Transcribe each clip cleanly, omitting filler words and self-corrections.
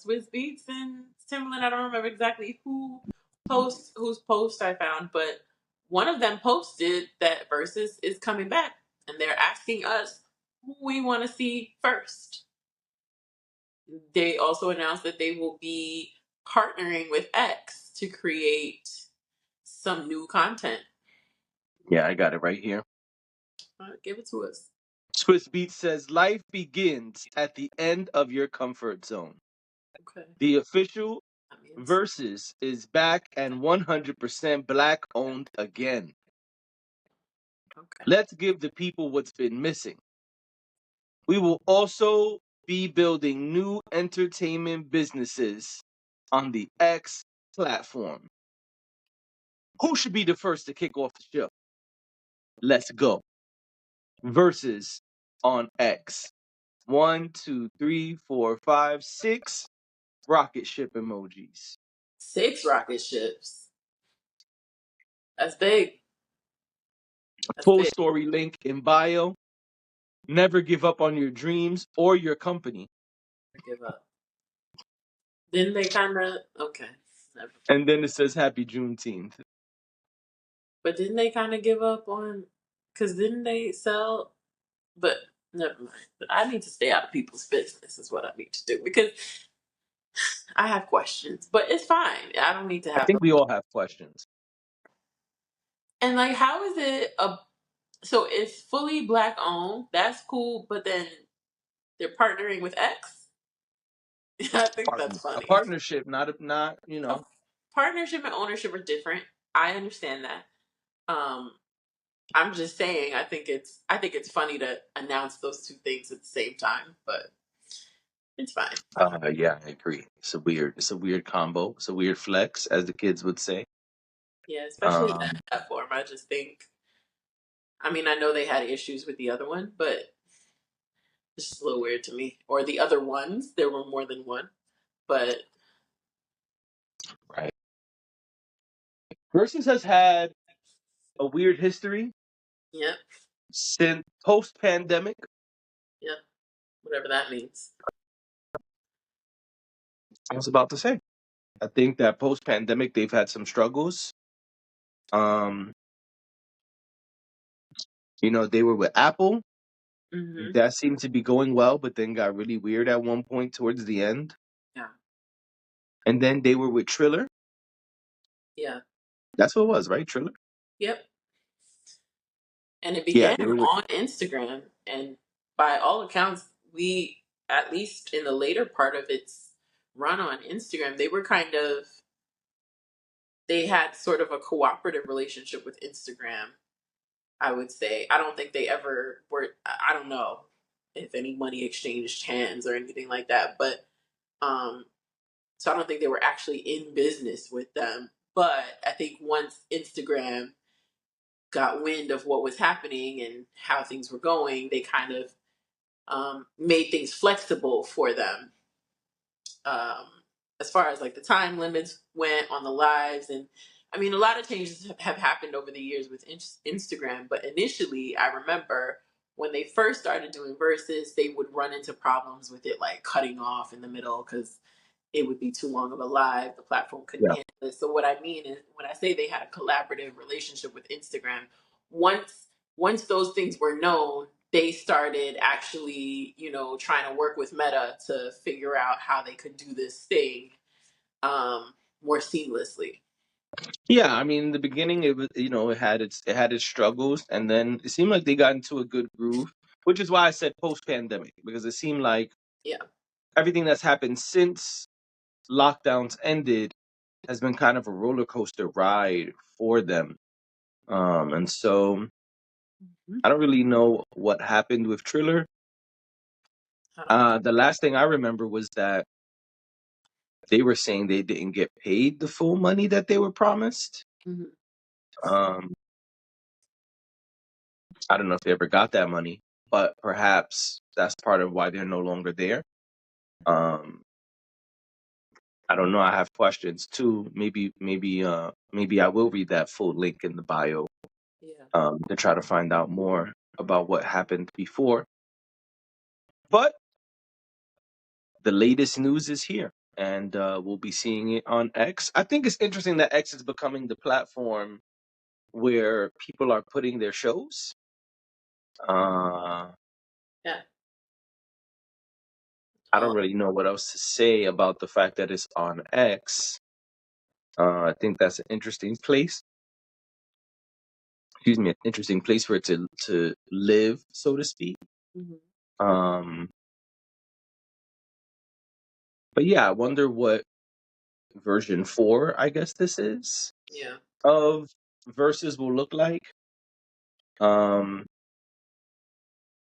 Swizz Beats and Timbaland. I don't remember exactly whose post I found, but one of them posted that Versus is coming back, and they're asking us who we want to see first. They also announced that they will be partnering with X to create some new content. Yeah, I got it right here. Give it to us. Swizz Beats says life begins at the end of your comfort zone. Okay. The official That means Verzuz is back and 100% black owned again. okay. Let's give the people what's been missing. We will also be building new entertainment businesses on the X platform. Who should be the first to kick off the show? Let's go. Versus on X. 1, 2, 3, 4, 5, 6 rocket ship emojis. 6 rocket ships. That's big. That's Full big. story link in bio. Never give up on your dreams or your company. Give up. Didn't they kind of okay? Never. And then it says Happy Juneteenth. But didn't they kind of give up on? Because didn't they sell? But never mind. But I need to stay out of people's business. Is what I need to do because I have questions. But it's fine. I don't need to I have them. think we all have questions. And like, how is it a? So it's fully black owned. That's cool. But then they're partnering with X. I think that's A funny. partnership, not A partnership and ownership are different. I understand that. Um, I'm just saying. I think it's funny to announce those two things at the same time, but it's fine. Yeah, I agree. It's a weird combo. It's a weird flex, as the kids would say. Yeah, especially that Um, platform. I just think. I mean, I know they had issues with the other one, but it's just a little weird to me. Or the other ones. There were more than one, but right. Versus has had a weird history yep, since post pandemic. yep, whatever that means. I was about to say. I think that post pandemic they've had some struggles. Um, they were with Apple. Hmm. That seemed to be going well, but then got really weird at one point towards the end. Yeah, And then they were with Triller. yeah, That's what it was, right? Triller. yep. And it Yeah, began they were with. on Instagram, and by all accounts, we at least in the later part of its run on Instagram, they had sort of a cooperative relationship with Instagram. I would say I don't think they ever were. I don't know if any money exchanged hands or anything like that, but um, so I don't think they were actually in business with them. But I think once Instagram got wind of what was happening and how things were going, they kind of made things flexible for them. Um, as far as like the time limits went on the lives, and I mean, a lot of changes have happened over the years with Instagram. But initially, I remember when they first started doing verses, they would run into problems with it, like cutting off in the middle because it would be too long of a live. The platform couldn't Yeah. handle it. So what I mean is, when I say they had a collaborative relationship with Instagram, once once those things were known, they started actually, trying to work with Meta to figure out how they could do this thing more seamlessly. Yeah, I mean, in the beginning, it was it had its struggles, and then it seemed like they got into a good groove, which is why I said post pandemic because it seemed like Yeah. everything that's happened since lockdowns ended has been kind of a roller coaster ride for them. And so Mhm. I don't really know what happened with Triller. I don't. The last thing I remember was that they were saying they didn't get paid the full money that they were promised. Mhm. Um, I don't know if they ever got that money, but perhaps that's part of why they're no longer there. Um, I don't know. I have questions too. Maybe I will read that full link in the bio Yeah. to try to find out more about what happened before. But the latest news is here. and we'll be seeing it on X. I think it's interesting that X is becoming the platform where people are putting their shows. Yeah. I don't really know what else to say about the fact that it's on X. I think that's an interesting place. Excuse me, an interesting place for it to live, so to speak. Mm-hmm. Um, but yeah, I wonder what version 4, I guess this is, Yeah. of Versus will look like. Um,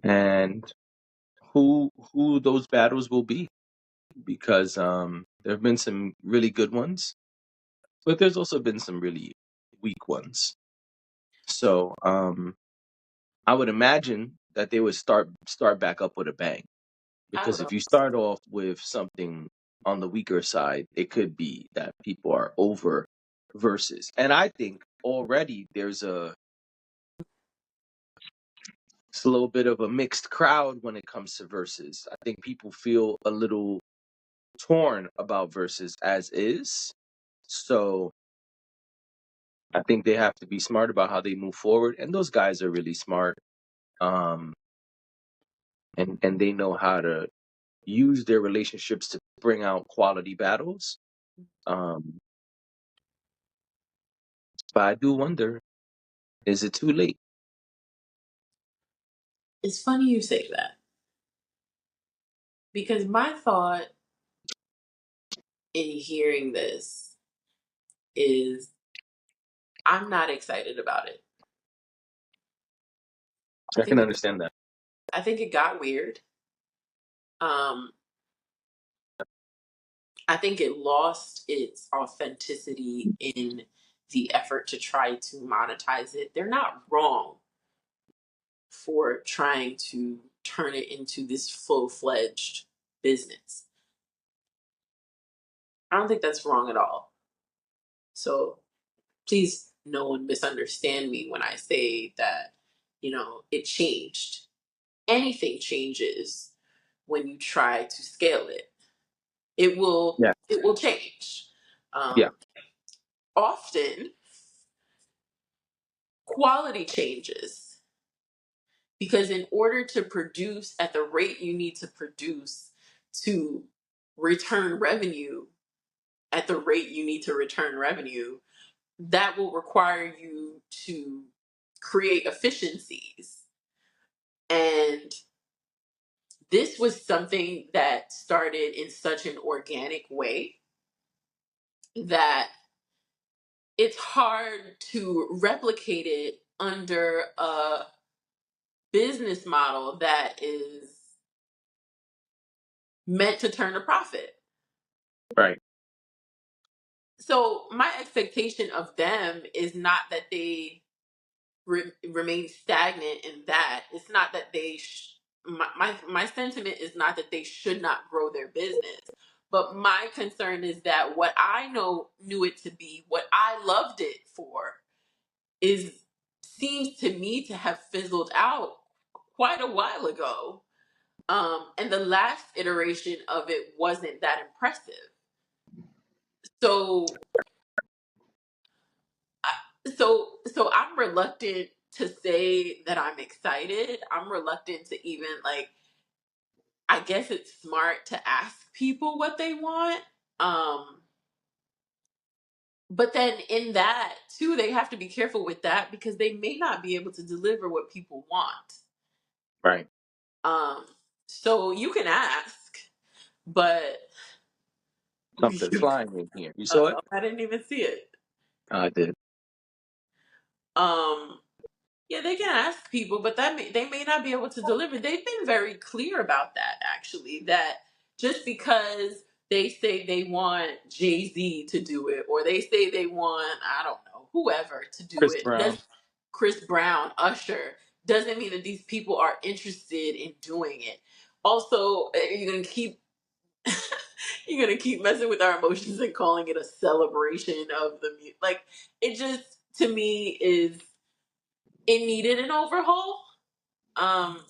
and who those battles will be, because there have been some really good ones, but there's also been some really weak ones. So I would imagine that they would start back up with a bang, I because would. if you start off with something on the weaker side, it could be that people are over Versus. And I think already it's a little bit of a mixed crowd when it comes to Versus. I think people feel a little torn about Versus as is. So I think they have to be smart about how they move forward. And those guys are really smart. Um, and they know how to use their relationships to bring out quality battles. Um, but I do wonder, is it too late? It's funny you say that, because my thought in hearing this is I'm not excited about it. I I can think understand that. I think it got weird. Um, I think it lost its authenticity in the effort to try to monetize it. They're not wrong for trying to turn it into this full-fledged business. I don't think that's wrong at all. So please, no one misunderstand me when I say that, it changed. Anything changes when you try to scale it. It will Yeah, it will change. yeah, Um, Often quality changes, because in order to produce at the rate you need to produce to return revenue at the rate you need to return revenue, that will require you to create efficiencies. And this was something that started in such an organic way that it's hard to replicate it under a business model that is meant to turn a profit. right, So my expectation of them is not that they remain stagnant in that. It's not that they my sentiment is not that they should not grow their business. But my concern is that what I knew it to be, what I loved it for, is seems to me to have fizzled out quite a while ago. And the last iteration of it wasn't that impressive. So, so I'm reluctant to say that I'm excited. I'm reluctant to even like. I guess it's smart to ask people what they want. Um, but then in that too, they have to be careful with that, because they may not be able to deliver what people want. right. Um, so you can ask, but Something's flying in here. You saw it? I didn't even see it. I did. Um, yeah, they can ask people, but they may not be able to deliver. They've been very clear about that, actually, that just because they say they want Jay-Z to do it, or they say they want, I don't know, whoever to do Chris it, Brown. Chris Brown, Usher, doesn't mean that these people are interested in doing it. Also, you're gonna keep messing with our emotions and calling it a celebration of the music. Like, it just, to me, it needed an overhaul. Um,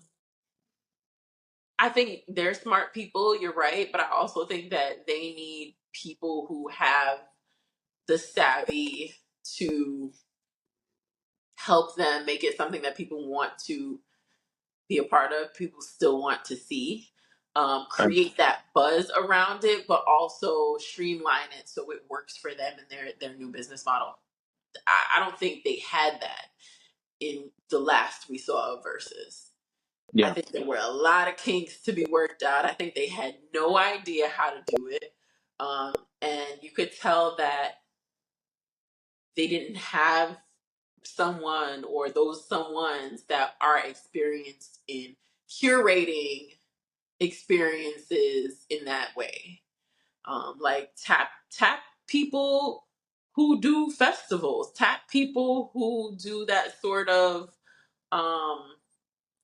I think they're smart people, you're right, but I also think that they need people who have the savvy to help them make it something that people want to be a part of, people still want to see. Um, Create that buzz around it, but also streamline it so it works for them and their new business model. I don't think they had that in the last we saw of Verzuz. I yeah, think there were a lot of kinks to be worked out. I think they had no idea how to do it. Um, and you could tell that they didn't have someone or those someones that are experienced in curating experiences in that way. Like tap people who do festivals, tap people who do that sort of um,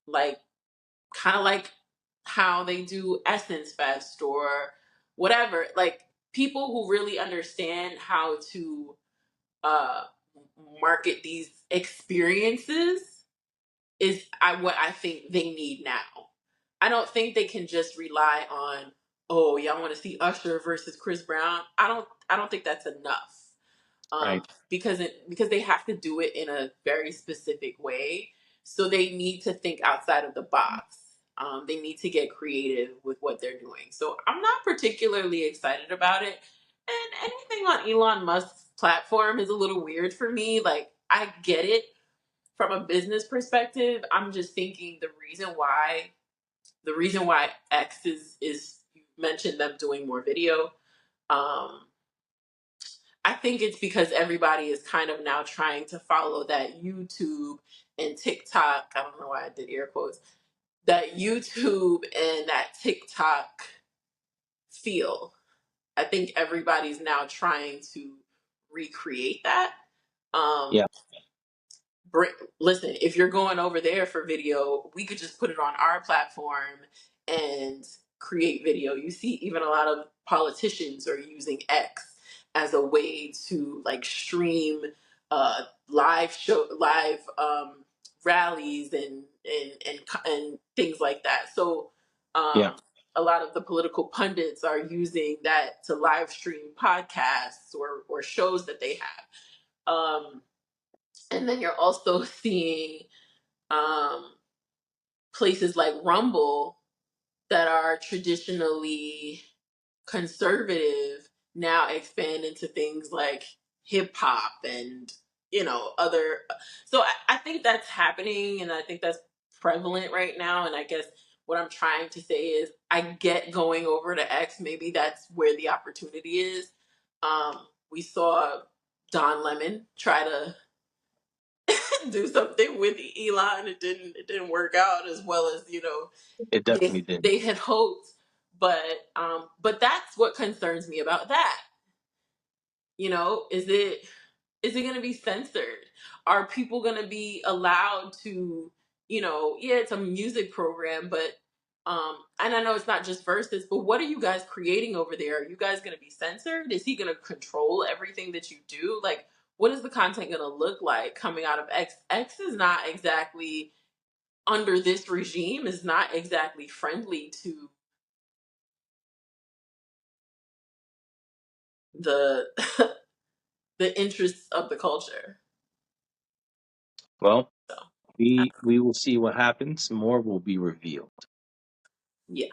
like kind of like how they do Essence Fest or whatever. Like people who really understand how to uh, market these experiences is what I think they need now. I don't think they can just rely on, oh, y'all want to see Usher versus Chris Brown. I don't think that's enough. right. Because they have to do it in a very specific way. So they need to think outside of the box. They need to get creative with what they're doing. So I'm not particularly excited about it. And anything on Elon Musk's platform is a little weird for me. Like I get it from a business perspective. I'm just thinking the reason why X is you mentioned them doing more video. Um, I think it's because everybody is kind of now trying to follow that YouTube and TikTok. I don't know why I did air quotes. That YouTube and that TikTok feel. I think everybody's now trying to recreate that. Um, Yeah, Listen, if you're going over there for video, we could just put it on our platform and create video. You see, even a lot of politicians are using X as a way to like stream live rallies and things like that. So yeah, um, a lot of the political pundits are using that to live stream podcasts or shows that they have. And then you're also seeing um, places like Rumble that are traditionally conservative now expand into things like hip hop and other. So I think that's happening, and I think that's prevalent right now. And I guess what I'm trying to say is, I get going over to X. Maybe that's where the opportunity is. We saw Don Lemon try to do something with Elon. It didn't work out as well as it they definitely did. they had hoped. But that's what concerns me about that. Is it going to be censored? Are people going to be allowed to, yeah, it's a music program, but and I know it's not just verses, but what are you guys creating over there? Are you guys going to be censored? Is he going to control everything that you do? Like, what is the content going to look like coming out of X? X is not exactly, under this regime, is not exactly friendly to the the interests of the culture. Well, So, we will see what happens. More will be revealed. yeah.